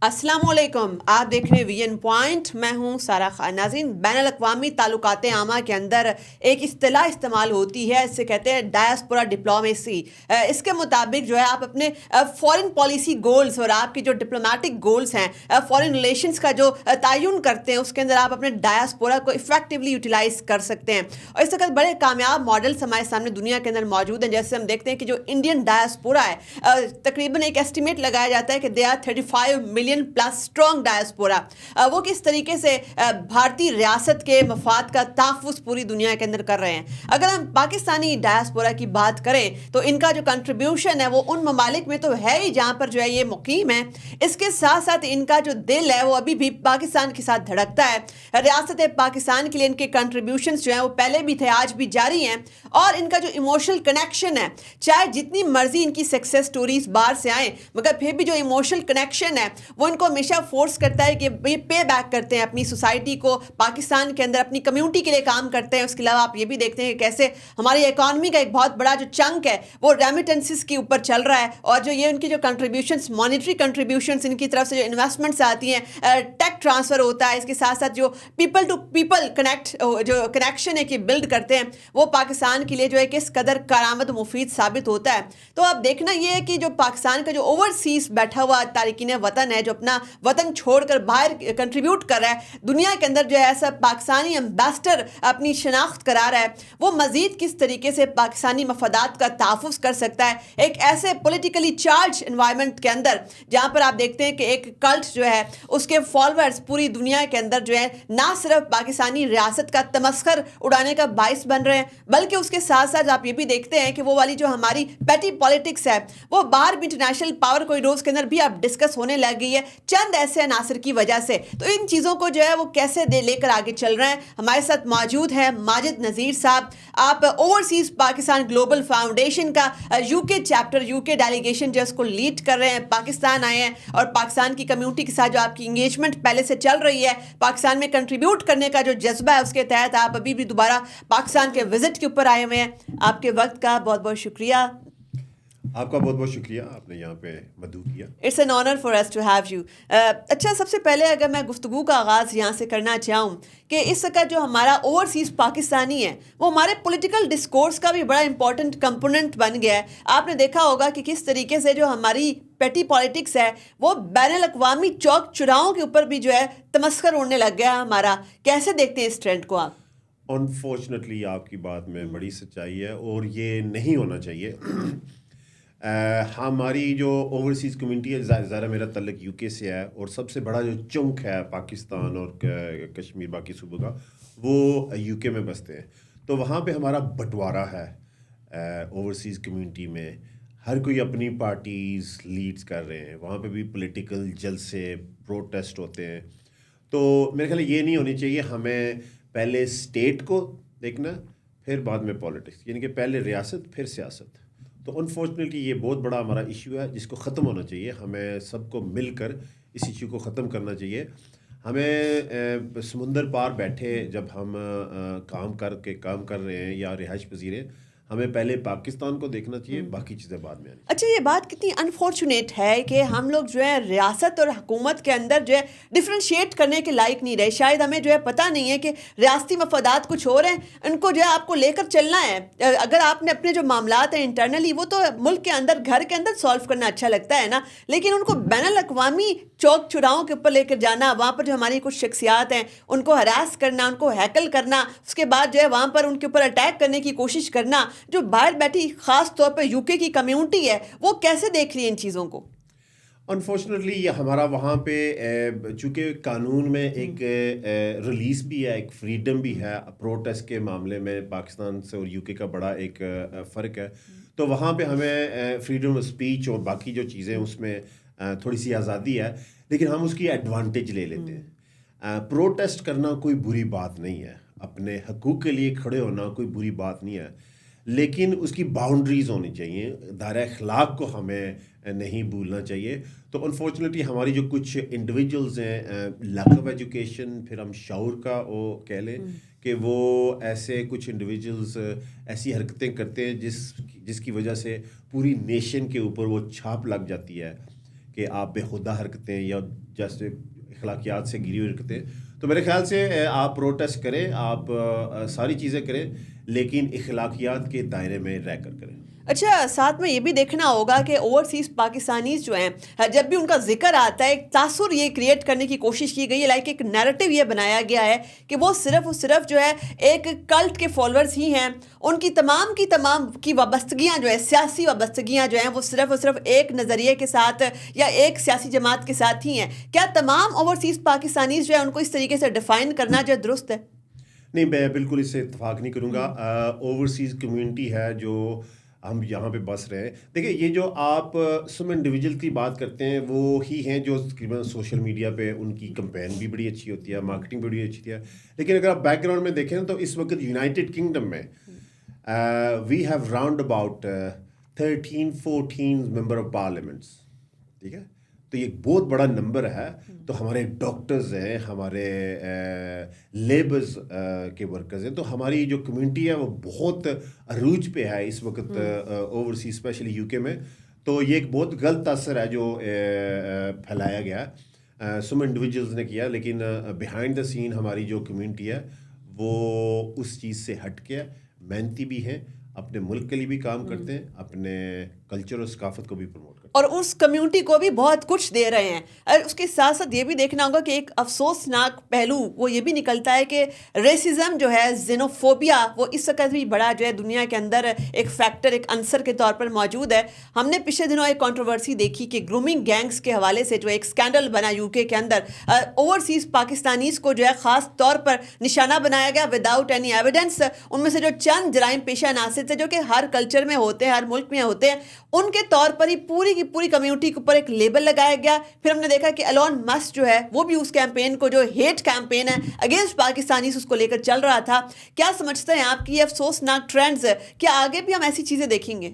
अस्सलाम वालेकुम, आप देख रहे हैं वीएन पॉइंट। मैं हूं सारा खान। नाज़रीन, बैन अल-अक़वामी ताल्लुकात आमा के अंदर एक इस्तिलाह इस्तेमाल होती है, इससे कहते हैं डायस्पोरा डिप्लोमेसी। इसके मुताबिक जो है आप अपने फॉरेन पॉलिसी गोल्स और आपके जो डिप्लोमेटिक गोल्स हैं, फॉरेन रिलेशंस का जो तयन करते हैं, उसके अंदर आप अपने डायस्पोरा को इफेक्टिवली यूटिलाइज कर सकते हैं। और इस वक्त बड़े कामयाब मॉडल्स हमारे सामने दुनिया के अंदर मौजूद हैं। जैसे हम देखते हैं कि जो इंडियन डायस्पोरा है, तकरीबन एक एस्टिमेट लगाया जाता है कि they are 35 million plus strong diaspora. वो किस तरीके से भारतीय रियासत के मफाद का तहफ़्फ़ुज़ पूरी दुनिया के अंदर कर रहे हैं। अगर हम पाकिस्तानी डायस्पोरा की बात करें तो इनका जो कंट्रीब्यूशन है वो उन ममालिक में तो है ही जहाँ पर जो है ये मुकीम है। इसके साथ साथ इनका जो दिल है वो अभी भी पाकिस्तान के साथ धड़कता है। रियासत पाकिस्तान के लिए इनके कंट्रीब्यूशंस जो हैं वो पहले भी थे, आज भी जारी हैं। और इनका जो इमोशनल कनेक्शन है, चाहे जितनी मर्जी इनकी सक्सेस स्टोरीज बाहर से आए, मगर फिर भी जो इमोशनल कनेक्शन है वो इनको हमेशा फोर्स करता है कि ये पे बैक करते हैं अपनी सोसाइटी को, पाकिस्तान के अंदर अपनी कम्युनिटी के लिए काम करते हैं। उसके अलावा आप ये भी देखते हैं कि कैसे हमारी इकॉनमी का एक बहुत बड़ा जो चंक है वो रेमिटेंसेस के ऊपर चल रहा है। और जो ये उनकी जो कंट्रीब्यूशंस, मॉनेटरी कंट्रीब्यूशंस, इनकी तरफ से जो इन्वेस्टमेंट्स आती हैं, टेक ट्रांसफ़र होता है, इसके साथ साथ जो पीपल टू पीपल जो कनेक्शन है कि बिल्ड करते हैं, वो पाकिस्तान के लिए जो है किस कदर कारआमद मुफीद साबित होता है। तो अब देखना ये है कि जो पाकिस्तान का जो ओवरसीज़ बैठा हुआ तारिकीन वतन है, जो अपना वतन छोड़कर बाहर कंट्रीब्यूट कर रहा है, दुनिया के अंदर जो है ऐसा पाकिस्तानी एम्बेसडर अपनी शनाख्त करा रहा है, वो मज़ीद किस तरीके से पाकिस्तानी मफादात का तहफ़्फ़ुज़ कर सकता है एक ऐसे पॉलिटिकली चार्ज एनवायरनमेंट के अंदर, जहाँ पर आप देखते हैं कि एक कल्ट जो है उसके फॉलोअर्स पूरी दुनिया के अंदर जो है ना सिर्फ पाकिस्तानी रियासत का तमस्खर उड़ाने का बाइस बन रहे हैं, बल्कि उसके साथ साथ आप ये भी देखते हैं कि वो वाली जो हमारी पैटी पॉलिटिक्स है वो बाहर भी इंटरनेशनल पावर कॉरिडोर्स के अंदर भी अब डिस्कस होने लग गई है चंद ऐसे अनासर की वजह से। तो इन चीज़ों को जो है वो कैसे लेकर आगे चल रहे हैं, हमारे साथ मौजूद है माजिद नज़ीर साहब। आप ओवरसीज़ पाकिस्तान ग्लोबल फाउंडेशन का यूके चैप्टर, यूके डेलीगेशन जो उसको लीड कर रहे हैं, पाकिस्तान आए हैं और पाकिस्तान की कम्युनिटी के साथ जो आपकी इंगेजमेंट पहले से चल रही है, पाकिस्तान में कंट्रीब्यूट करने का जो जज्बा है, उसके तहत आप अभी भी दोबारा पाकिस्तान के विजिट के ऊपर आए हुए हैं। आपके वक्त का बहुत बहुत शुक्रिया। आपका बहुत बहुत शुक्रिया, आपने यहाँ पे मदऊ किया। It's an honour for us to have you. अच्छा, सबसे पहले अगर मैं गुफ्तगू का आगाज़ यहाँ से करना चाहूँ कि इस वक्त जो हमारा ओवरसीज़ पाकिस्तानी है वो हमारे पॉलिटिकल डिस्कोर्स का भी बड़ा इंपॉर्टेंट कंपोनेंट बन गया है। आपने देखा होगा कि किस तरीके से जो हमारी पेटी पॉलिटिक्स है वो बैनुल अक़वामी चौक चौराहों के ऊपर भी जो है तमस्खर उड़ने लग गया है हमारा। कैसे देखते हैं इस ट्रेंड को आप? अनफॉर्चुनेटली आपकी बात में बड़ी सच्चाई है और ये नहीं होना चाहिए। हमारी जो ओवरसीज़ कम्युनिटी है, ज़रा मेरा तल्लक यूके से है और सबसे बड़ा जो चंक है पाकिस्तान और कश्मीर बाकी सूबों का, वो यूके में बसते हैं। तो वहाँ पे हमारा बंटवारा है ओवरसीज़ कम्युनिटी में। हर कोई अपनी पार्टीज़ लीड्स कर रहे हैं, वहाँ पे भी पॉलिटिकल जलसे, प्रोटेस्ट होते हैं। तो मेरे ख्याल ये नहीं होनी चाहिए। हमें पहले स्टेट को देखना फिर बाद में पॉलिटिक्स, यानी कि पहले रियासत फिर सियासत। तो अनफॉर्चुनेटली ये बहुत बड़ा हमारा इशू है जिसको ख़त्म होना चाहिए। हमें सबको मिलकर इस इशू को ख़त्म करना चाहिए। हमें समुंदर पार बैठे जब हम काम कर रहे हैं या रिहाइश पजीर हैं, हमें पहले पाकिस्तान को देखना चाहिए, बाकी चीज़ें बाद में आनी। अच्छा, ये बात कितनी अनफॉर्चुनेट है कि हम लोग जो है रियासत और हुकूमत के अंदर जो है डिफ्रेंशिएट करने के लायक नहीं रहे। शायद हमें जो है पता नहीं है कि रियासती मफादात कुछ और हैं, उनको जो है आपको लेकर चलना है। अगर आपने अपने जो मामलात हैं इंटरनली, वो तो मुल्क के अंदर, घर के अंदर सॉल्व करना अच्छा लगता है ना, लेकिन उनको बैनुल अक़वामी चौक चौराहों के ऊपर लेकर जाना, वहाँ पर जो हमारी कुछ शख्सियात हैं उनको हरास करना, उनको हैकल करना, उसके बाद जो है वहाँ पर उनके ऊपर अटैक करने की कोशिश करना, जो बाहर बैठी ख़ास तौर पर यूके की कम्युनिटी है वो कैसे देख रही है इन चीज़ों को? अनफॉर्चुनेटली ये हमारा वहाँ पे चूँकि कानून में एक रिलीज़ भी है, एक फ्रीडम भी है प्रोटेस्ट के मामले में। पाकिस्तान से और यूके का बड़ा एक फ़र्क है। तो वहाँ पे हमें फ्रीडम ऑफ स्पीच और बाकी जो चीज़ें उसमें थोड़ी सी आज़ादी है, लेकिन हम उसकी एडवांटेज ले लेते हैं। प्रोटेस्ट करना कोई बुरी बात नहीं है, अपने हकूक़ के लिए खड़े होना कोई बुरी बात नहीं है, लेकिन उसकी बाउंड्रीज़ होनी चाहिए। दायरा अखलाक को हमें नहीं भूलना चाहिए। तो अनफॉर्चुनेटली हमारी जो कुछ इंडिविजुअल्स हैं, लैक ऑफ एजुकेशन, फिर हम शऊर का वो कह लें कि वो ऐसे कुछ इंडिविजुअल्स ऐसी हरकतें करते हैं जिसकी वजह से पूरी नेशन के ऊपर वो छाप लग जाती है کہ آپ بےخودہ حرکتیں یا جیسے اخلاقیات سے گری ہوئی حرکتیں. تو میرے خیال سے آپ پروٹیسٹ کریں, آپ ساری چیزیں کریں, لیکن اخلاقیات کے دائرے میں رہ کر کریں. اچھا, ساتھ میں یہ بھی دیکھنا ہوگا کہ اوورسیز پاکستانیز جو ہیں, جب بھی ان کا ذکر آتا ہے, ایک تاثر یہ کریٹ کرنے کی کوشش کی گئی ہے, لائک ایک نیریٹو یہ بنایا گیا ہے کہ وہ صرف جو ہے ایک کلٹ کے فالوورز ہی ہیں. ان کی تمام کی وابستگیاں جو ہے, سیاسی وابستگیاں جو ہیں, وہ صرف ایک نظریے کے ساتھ یا ایک سیاسی جماعت کے ساتھ ہی ہیں. کیا تمام اوورسیز پاکستانیز جو ہے ان کو اس طریقے سے ڈیفائن کرنا جو ہے درست ہے؟ نہیں, میں بالکل اس سے اتفاق نہیں کروں گا. اوورسیز کمیونٹی ہے جو ہم یہاں پہ بس رہے ہیں. دیکھیں, یہ جو آپ سم انڈیویجول کی بات کرتے ہیں وہ ہی ہیں جو تقریباً سوشل میڈیا پہ ان کی کمپین بھی بڑی اچھی ہوتی ہے, مارکیٹنگ بھی بڑی اچھی ہوتی ہے. لیکن اگر آپ بیک گراؤنڈ میں دیکھیں تو اس وقت یونائٹڈ کنگڈم میں we have round about 13-14 member of parliaments. ٹھیک ہے, تو یہ ایک بہت بڑا نمبر ہے. تو ہمارے ڈاکٹرز ہیں, ہمارے لیبرز کے ورکرز ہیں. تو ہماری جو کمیونٹی ہے وہ بہت عروج پہ ہے اس وقت اوورسیز, اسپیشلی یو کے میں. تو یہ ایک بہت غلط اثر ہے جو پھیلایا گیا ہے, سم انڈیویجولز نے کیا. لیکن بیہائنڈ دا سین ہماری جو کمیونٹی ہے وہ اس چیز سے ہٹ کے محنتی بھی ہیں, اپنے ملک کے لیے بھی کام کرتے ہیں, اپنے کلچر اور ثقافت کو بھی پروموٹ کرتے ہیں, اور اس کمیونٹی کو بھی بہت کچھ دے رہے ہیں. اس کے ساتھ ساتھ یہ بھی دیکھنا ہوگا کہ ایک افسوسناک پہلو وہ یہ بھی نکلتا ہے کہ ریسزم جو ہے, زینوفوبیا, وہ اس وقت بھی بڑا جو ہے دنیا کے اندر ایک فیکٹر, ایک عنصر کے طور پر موجود ہے. ہم نے پچھلے دنوں ایک کنٹروورسی دیکھی کہ گرومنگ گینگز کے حوالے سے جو ایک سکینڈل بنا یو کے اندر, اوورسیز پاکستانیز کو جو ہے خاص طور پر نشانہ بنایا گیا وداؤٹ اینی ایویڈنس. ان میں سے جو چند جرائم پیشہ ناصر تھے جو کہ ہر کلچر میں ہوتے ہیں, ہر ملک میں ہوتے ہیں, ان کے طور پر ہی پوری کی پوری کمیونٹی کے اوپر ایک لیبل لگایا گیا. پھر ہم نے دیکھا کہ ایلون مسک جو ہے وہ بھی اس کیمپین کو, جو ہیٹ کیمپین ہے اگینسٹ پاکستانی, اس کو لے کر چل رہا تھا. کیا سمجھتے ہیں آپ کی یہ افسوسناک ٹرینڈز, کیا آگے بھی ہم ایسی چیزیں دیکھیں گے؟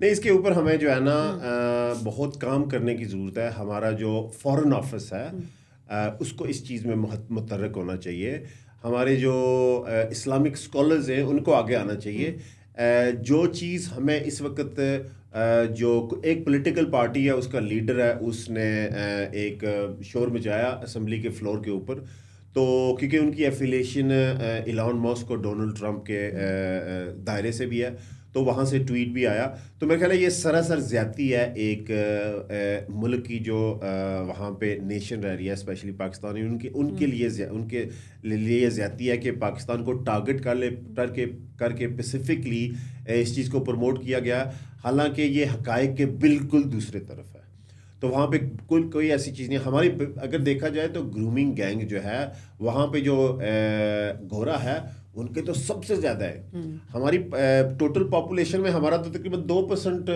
نہیں, اس کے اوپر ہمیں جو ہے نا بہت کام کرنے کی ضرورت ہے. ہمارا جو فارن آفس ہے اس کو اس چیز میں متحرک ہونا چاہیے. ہمارے جو اسلامک اسکالرز ہیں ان کو آگے آنا چاہیے. جو چیز ہمیں اس وقت جو ایک پولیٹیکل پارٹی ہے اس کا لیڈر ہے, اس نے ایک شور مچایا اسمبلی کے فلور کے اوپر, تو کیونکہ ان کی ایفیلیشن ایلان ماسک اور ڈونلڈ ٹرمپ کے دائرے سے بھی ہے, تو وہاں سے ٹویٹ بھی آیا. تو میرے خیال ہے یہ سراسر زیادتی ہے ایک ملک کی جو وہاں پہ نیشن رہ رہی ہے, اسپیشلی پاکستانی, ان کے لیے زیادتی ہے کہ پاکستان کو ٹارگٹ کر کے اسپیسیفکلی اس چیز کو پروموٹ کیا گیا, حالانکہ یہ حقائق کے بالکل دوسرے طرف ہے. تو وہاں پہ کوئی ایسی چیز نہیں. ہماری اگر دیکھا جائے تو گرومنگ گینگ جو ہے وہاں پہ جو گورا ہے ان کے تو سب سے زیادہ ہے. ہماری ٹوٹل پاپولیشن میں ہمارا تو تقریباً 2%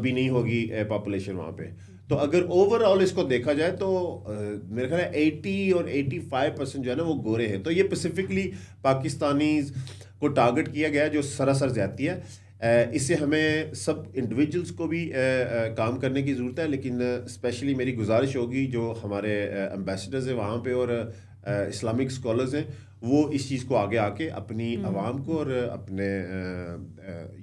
بھی نہیں ہوگی پاپولیشن وہاں پہ. تو اگر اوور آل اس کو دیکھا جائے تو میرے خیال ہے 80 اور 85% جو ہے نا وہ گورے ہیں. تو یہ اسپیسیفکلی پاکستانیز کو ٹارگٹ کیا گیا جو سراسر زیادتی ہے. اس سے ہمیں سب انڈیویجولس کو بھی کام کرنے کی ضرورت ہے, لیکن اسپیشلی میری گزارش ہوگی جو ہمارے امبیسڈرز ہیں وہاں پہ اور اسلامک اسکالرز ہیں, وہ اس چیز کو آگے آ کے اپنی عوام کو اور اپنے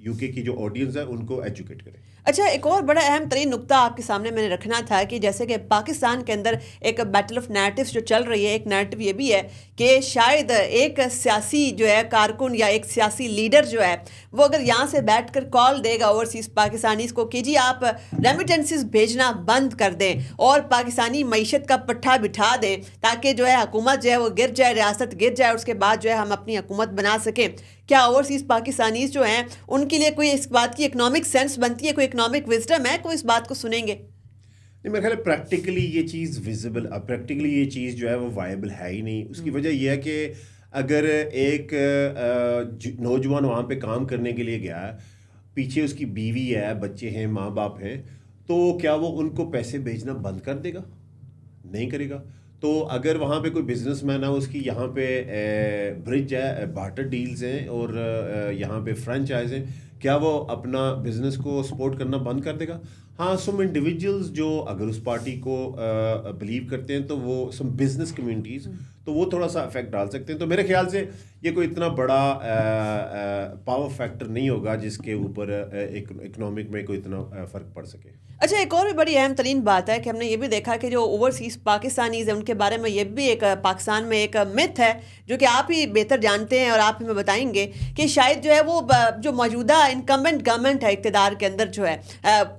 یو کے کی جو آڈینس ہے ان کو ایجوکیٹ کریں. اچھا, ایک اور بڑا اہم ترین نقطہ آپ کے سامنے میں نے رکھنا تھا کہ جیسے کہ پاکستان کے اندر ایک بیٹل آف نیریٹیوز جو چل رہی ہے, ایک نیریٹو یہ بھی ہے کہ شاید ایک سیاسی جو ہے کارکن یا ایک سیاسی لیڈر جو ہے وہ اگر یہاں سے بیٹھ کر کال دے گا اوورسیز پاکستانیز کو کہ جی آپ ریمیٹنسز بھیجنا بند کر دیں اور پاکستانی معیشت کا پٹھا بٹھا دیں تاکہ جو ہے حکومت جو ہے وہ گر جائے, ریاست گر جائے, اس کے بعد جو ہے ہم اپنی حکومت بنا سکیں, کیا اوورسیز پاکستانیز جو ہیں ان کے لیے کوئی اس بات کی اکنامک سینس بنتی ہے, کوئی اکنامک وزڈم ہے, کوئی اس بات کو سنیں گے؟ نہیں, میرے خیال ہے پریکٹیکلی یہ چیز ویزیبل, پریکٹیکلی یہ چیز جو ہے وہ وائبل ہے ہی نہیں. اس کی وجہ یہ ہے کہ اگر ایک نوجوان وہاں پہ کام کرنے کے لیے گیا ہے, پیچھے اس کی بیوی ہے, بچے ہیں, ماں باپ ہیں, تو کیا وہ ان کو پیسے بھیجنا بند کر دے گا؟ نہیں کرے گا. تو اگر وہاں پہ کوئی بزنس مین ہے, اس کی یہاں پہ برج ہے, بارٹر ڈیلز ہیں اور یہاں پہ فرینچائز ہیں, کیا وہ اپنا بزنس کو سپورٹ کرنا بند کر دے گا؟ हाँ, सम इंडिविजुअल्स जो अगर उस पार्टी को बिलीव करते हैं तो वो सम बिजनेस कम्युनिटीज़ तो वो थोड़ा सा अफेक्ट डाल सकते हैं. तो मेरे ख्याल से ये कोई इतना बड़ा पावर फैक्टर नहीं होगा जिसके ऊपर इकोनॉमिक में कोई इतना फ़र्क पड़ सके. अच्छा, एक और भी बड़ी अहम तरीन बात है कि हमने ये भी देखा कि जो ओवरसीज़ पाकिस्तानीज़ हैं उनके बारे में ये भी एक पाकिस्तान में एक मिथ है जो कि आप ही बेहतर जानते हैं और आप हमें बताएंगे कि शायद जो है वो जो मौजूदा इनकम्बेंट गवर्नमेंट है इक़्तिदार के अंदर जो है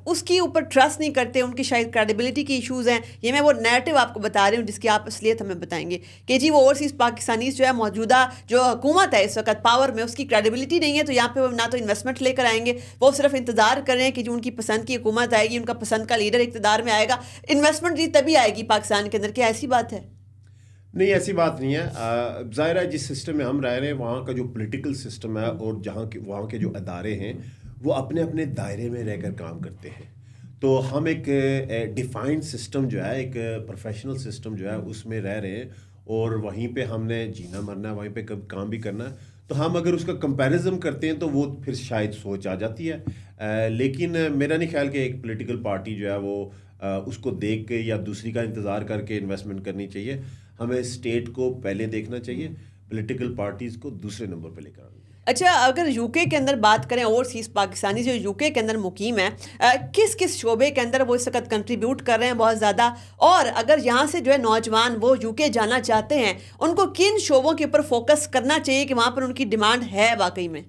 उसकी ऊपर ट्रस्ट नहीं करते, उनकी शायद क्रेडिबिलिटी की इशूज़ हैं. ये मैं वो नैरेटिव आपको बता रही हूँ जिसकी आप असलियत हमें बताएंगे कि जी वो ओवरसीज़ पाकिस्तानीज़ जो है मौजूदा जो हुकूमत है इस वक्त पावर में उसकी क्रेडिबिलिटी नहीं है, तो यहाँ पे वो ना तो इन्वेस्टमेंट लेकर आएंगे, वो सिर्फ इंतज़ार कर रहे हैं कि जो उनकी पसंद की हुकूमत आएगी, उनका पसंद का लीडर इक़्तिदार में आएगा, इन्वेस्टमेंट जी तभी आएगी पाकिस्तान के अंदर. क्या ऐसी बात है? नहीं, ऐसी बात नहीं है. ज़ाहिर है जिस सिस्टम में हम रह रहे हैं वहाँ का जो पॉलिटिकल सिस्टम है और जहाँ के वहाँ के जो अदारे हैं वो अपने अपने दायरे में रहकर काम करते हैं. तो हम एक डिफाइंड सिस्टम जो है, एक प्रोफेशनल सिस्टम जो है उसमें रह रहे हैं और वहीं पे हमने जीना मरना है, वहीं पे काम भी करना है. तो हम अगर उसका कंपैरिजन करते हैं तो वो फिर शायद सोच आ जाती है. लेकिन मेरा नहीं ख्याल कि एक पॉलिटिकल पार्टी जो है वो उसको देख के या दूसरी का इंतज़ार करके इन्वेस्टमेंट करनी चाहिए. हमें स्टेट को पहले देखना चाहिए, पॉलिटिकल पार्टीज़ को दूसरे नंबर पे लेकर आना चाहिए. अच्छा, अगर यूके के अंदर बात करें ओवरसीज़ पाकिस्तानी जो यूके के अंदर मुकीम है, किस किस शोबे के अंदर वो इस वक्त कंट्रीब्यूट कर रहे हैं बहुत ज़्यादा, और अगर यहाँ से जो है नौजवान वो यूके जाना चाहते हैं उनको किन शोबों के ऊपर फोकस करना चाहिए कि वहाँ पर उनकी डिमांड है वाकई में?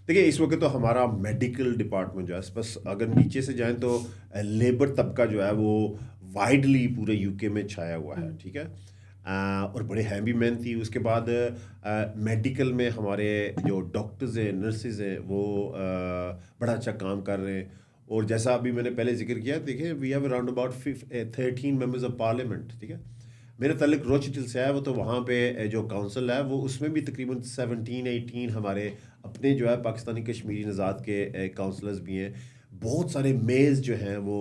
देखिए, इस वक्त तो हमारा मेडिकल डिपार्टमेंट जो है, बस अगर नीचे से जाएं तो लेबर तबका जो है वो वाइडली पूरे यूके में छाया हुआ है. ठीक है, और बड़े हैं भी मेहनती. उसके बाद मेडिकल में हमारे जो डॉक्टर्स हैं, नर्सेज हैं, वो बड़ा अच्छा काम कर रहे हैं. और जैसा अभी मैंने पहले जिक्र किया, देखिए we have around about 13 members of parliament. ठीक है, मेरा ताल्लुक रोचेटिल से है, वो तो वहाँ पे जो काउंसिल है वो उसमें भी तकरीबन 17-18 हमारे अपने जो है पाकिस्तानी कश्मीरी नज़ात के काउंसलर्स भी हैं. बहुत सारे मेयर्स जो हैं वो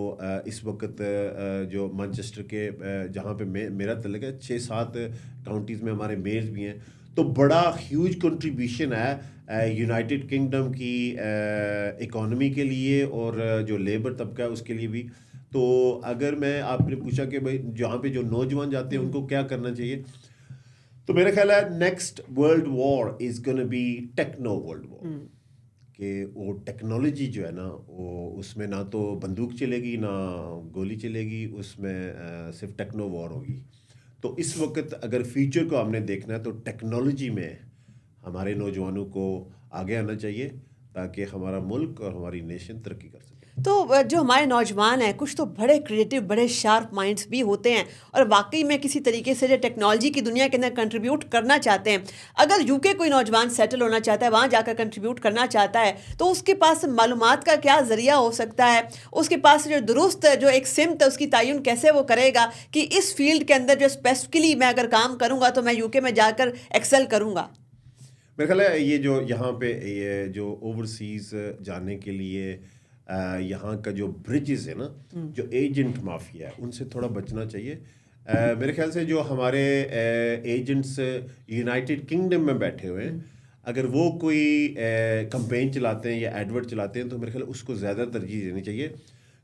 इस वक्त जो मैनचेस्टर के जहाँ पे मेरा ताल्लुक है 6-7 काउंटीज़ में हमारे मेयर्स भी हैं. तो बड़ा ह्यूज कंट्रीब्यूशन है यूनाइटेड किंगडम की इकॉनमी के लिए और जो लेबर तबका है उसके लिए भी. तो अगर मैं आपने पूछा कि भाई जहाँ पे जो नौजवान जाते हैं उनको क्या करना चाहिए, तो मेरा ख्याल है next world war is gonna be techno world war. कि वो टेक्नोलॉजी जो है ना वो उसमें ना तो बंदूक चलेगी ना गोली चलेगी, उसमें सिर्फ टेक्नो वॉर होगी. तो इस वक्त अगर फ्यूचर को हमने देखना है तो टेक्नोलॉजी में हमारे नौजवानों को आगे आना चाहिए ताकि हमारा मुल्क और हमारी नेशन तरक्की कर सके. तो जो हमारे नौजवान हैं कुछ तो बड़े क्रिएटिव, बड़े शार्प माइंड्स भी होते हैं और वाकई में किसी तरीके से जो टेक्नोलॉजी की दुनिया के अंदर कंट्रीब्यूट करना चाहते हैं. अगर यूके कोई नौजवान सेटल होना चाहता है, वहाँ जाकर कंट्रीब्यूट करना चाहता है, तो उसके पास मालूमात का क्या ज़रिया हो सकता है? उसके पास जो दुरुस्त जो एक सिमत है उसकी तयन कैसे वो करेगा कि इस फील्ड के अंदर जो स्पेसिफिकली मैं अगर काम करूँगा तो मैं यूके में जाकर एक्सेल करूँगा? मेरे ख्याल है ये जो यहाँ पे ये जो ओवरसीज़ जाने के लिए यहाँ का जो ब्रिजेस है ना, जो एजेंट माफिया है उनसे थोड़ा बचना चाहिए. मेरे ख्याल से जो हमारे एजेंट्स यूनाइटेड किंगडम में बैठे हुए हैं, अगर वो कोई कैंपेन चलाते हैं या एडवर्ट चलाते हैं तो मेरे ख्याल उसको ज़्यादा तरजीह देनी चाहिए.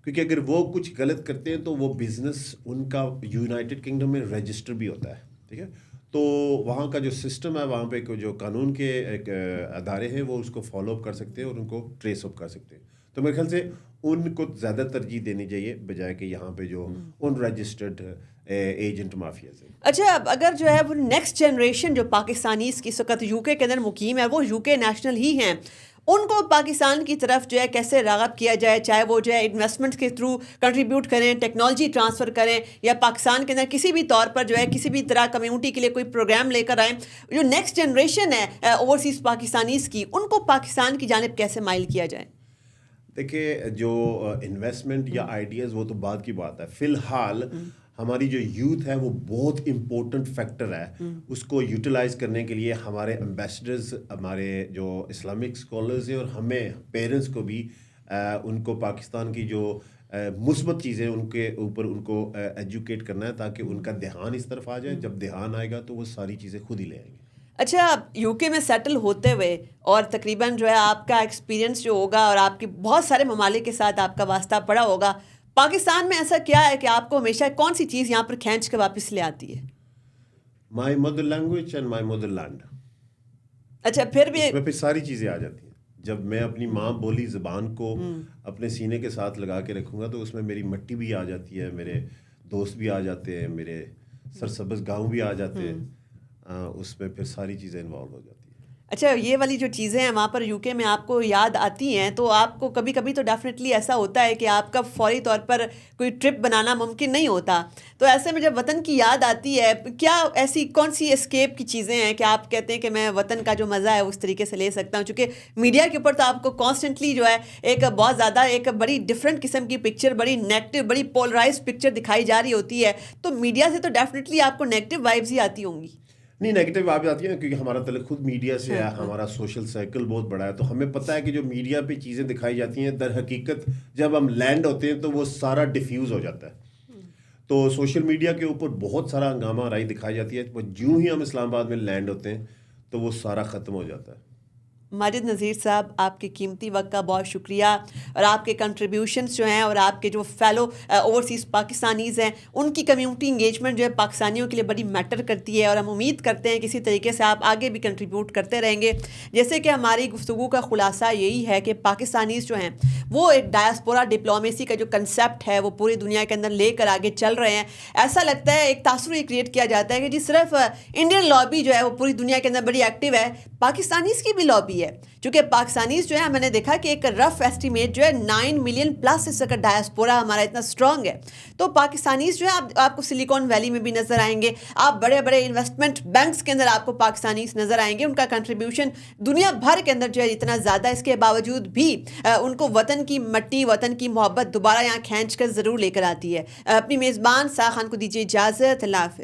क्योंकि अगर वो कुछ गलत करते हैं तो वो बिज़नेस उनका यूनाइटेड किंगडम में रजिस्टर भी होता है. ठीक है, तो वहाँ का जो सिस्टम है, वहाँ पे जो कानून के अदारे हैं वो उसको फॉलो अप कर सकते हैं और उनको ट्रेस अप कर सकते हैं. तो मेरे ख्याल से उनको ज़्यादा तरजीह देनी चाहिए बजाय कि यहाँ पे जो अनरजिस्टर्ड एजेंट माफिया से. अच्छा, अगर जो है वो नेक्स्ट जनरेशन जो पाकिस्तानीज़ की इस वक्त यूके के अंदर मुकीम है वो यूके नेशनल ही हैं, उनको पाकिस्तान की तरफ जो है कैसे राग़ब किया जाए, चाहे वो जो है इन्वेस्टमेंट के थ्रू कंट्रीब्यूट करें, टेक्नोलॉजी ट्रांसफ़र करें, या पाकिस्तान के अंदर किसी भी तौर पर जो है किसी भी तरह कम्युनिटी के लिए कोई प्रोग्राम लेकर आएँ. जो नेक्स्ट जनरेशन है ओवरसीज़ पाकिस्तानीज़ की, उनको पाकिस्तान की जानिब कैसे माइल किया जाए? देखिए, जो इन्वेस्टमेंट या आइडियाज़ वो तो बाद की बात है. फ़िलहाल हमारी जो यूथ है वो बहुत इम्पोर्टेंट फैक्टर है. उसको यूटिलाइज़ करने के लिए हमारे एम्बेसडर्स, हमारे जो इस्लामिक स्कॉलर्स हैं और हमें पेरेंट्स को भी उनको पाकिस्तान की जो मुस्बत चीज़ें उनके ऊपर उनको एजुकेट करना है ताकि उनका ध्यान इस तरफ आ जाए. जब ध्यान आएगा तो वो सारी चीज़ें खुद ही ले आएंगे. अच्छा, यूके में सेटल होते हुए और तकरीबन जो है आपका एक्सपीरियंस जो होगा और आपके बहुत सारे ममालिक के साथ आपका वास्ता पड़ा होगा, پاکستان میں ایسا کیا ہے کہ آپ کو ہمیشہ کون سی چیز یہاں پر کھینچ کے واپس لے آتی ہے؟ My mother language and my motherland. اچھا پھر بھی اس میں پھر ساری چیزیں آ جاتی ہیں. جب میں اپنی ماں بولی زبان کو اپنے سینے کے ساتھ لگا کے رکھوں گا تو اس میں میری مٹی بھی آ جاتی ہے, میرے دوست بھی آ جاتے ہیں, میرے سرسبز گاؤں بھی آ جاتے ہیں, اس میں پھر ساری چیزیں انوالو ہو جاتی ہیں. اچھا یہ والی جو چیزیں ہیں وہاں پر یو کے میں آپ کو یاد آتی ہیں تو آپ کو کبھی کبھی تو ڈیفینیٹلی ایسا ہوتا ہے کہ آپ کا فوری طور پر کوئی ٹرپ بنانا ممکن نہیں ہوتا, تو ایسے میں جب وطن کی یاد آتی ہے کیا ایسی کون سی اسکیپ کی چیزیں ہیں کہ آپ کہتے ہیں کہ میں وطن کا جو مزہ ہے اس طریقے سے لے سکتا ہوں؟ چونکہ میڈیا کے اوپر تو آپ کو کانسٹنٹلی جو ہے ایک بہت زیادہ ایک بڑی ڈفرینٹ قسم کی پکچر, بڑی نیگیٹو, بڑی پولرائز پکچر دکھائی جا رہی ہوتی ہے, تو میڈیا سے تو ڈیفینیٹلی آپ کو نیگیٹو وائبز ہی آتی ہوں گی. نہیں, نیگیٹو آپ آتی ہیں کیونکہ ہمارا تعلق خود میڈیا سے ہے, ہمارا سوشل سرکل بہت بڑا ہے, تو ہمیں پتہ ہے کہ جو میڈیا پہ چیزیں دکھائی جاتی ہیں در حقیقت جب ہم لینڈ ہوتے ہیں تو وہ سارا ڈیفیوز ہو جاتا ہے. تو سوشل میڈیا کے اوپر بہت سارا ہنگامہ رائی دکھائی جاتی ہے, وہ جوں ہی ہم اسلام آباد میں لینڈ ہوتے ہیں تو وہ سارا ختم ہو جاتا ہے. ماجد نذیر صاحب آپ کے قیمتی وقت کا بہت شکریہ, اور آپ کے کنٹریبیوشنز جو ہیں اور آپ کے جو فیلو اوورسیز پاکستانیز ہیں ان کی کمیونٹی انگیجمنٹ جو ہے پاکستانیوں کے لیے بڑی میٹر کرتی ہے, اور ہم امید کرتے ہیں کسی طریقے سے آپ آگے بھی کنٹریبیوٹ کرتے رہیں گے. جیسے کہ ہماری گفتگو کا خلاصہ یہی ہے کہ پاکستانیز جو ہیں وہ ایک ڈائسپورا ڈپلومیسی کا جو کنسیپٹ ہے وہ پوری دنیا کے اندر لے کر آگے چل رہے ہیں. ایسا لگتا ہے ایک تاثر یہ کریٹ کیا جاتا ہے کہ جی صرف انڈین لابی جو ہے وہ پوری دنیا کے اندر بڑی ایکٹیو ہے, پاکستانیز کی بھی لابی ہے. چونکہ پاکستانیز جو ہے میں نے دیکھا کہ ایک رف ایسٹیمیٹ جو ہے 9 ملین پلس اس کا ڈائسپورا ہمارا اتنا اسٹرانگ ہے. تو پاکستانیز جو ہے آپ کو سلیکون ویلی میں بھی نظر آئیں گے, آپ بڑے بڑے انویسٹمنٹ بینکس کے اندر آپ کو پاکستانیز نظر آئیں گے. ان کا کنٹریبیوشن دنیا بھر کے اندر جو ہے اتنا زیادہ, اس کے باوجود بھی ان کو وطن کی مٹی, وطن کی محبت دوبارہ یہاں کھینچ کر ضرور لے کر آتی ہے. اپنی میزبان ساہ خان کو دیجیے اجازت. اللہ حافظ.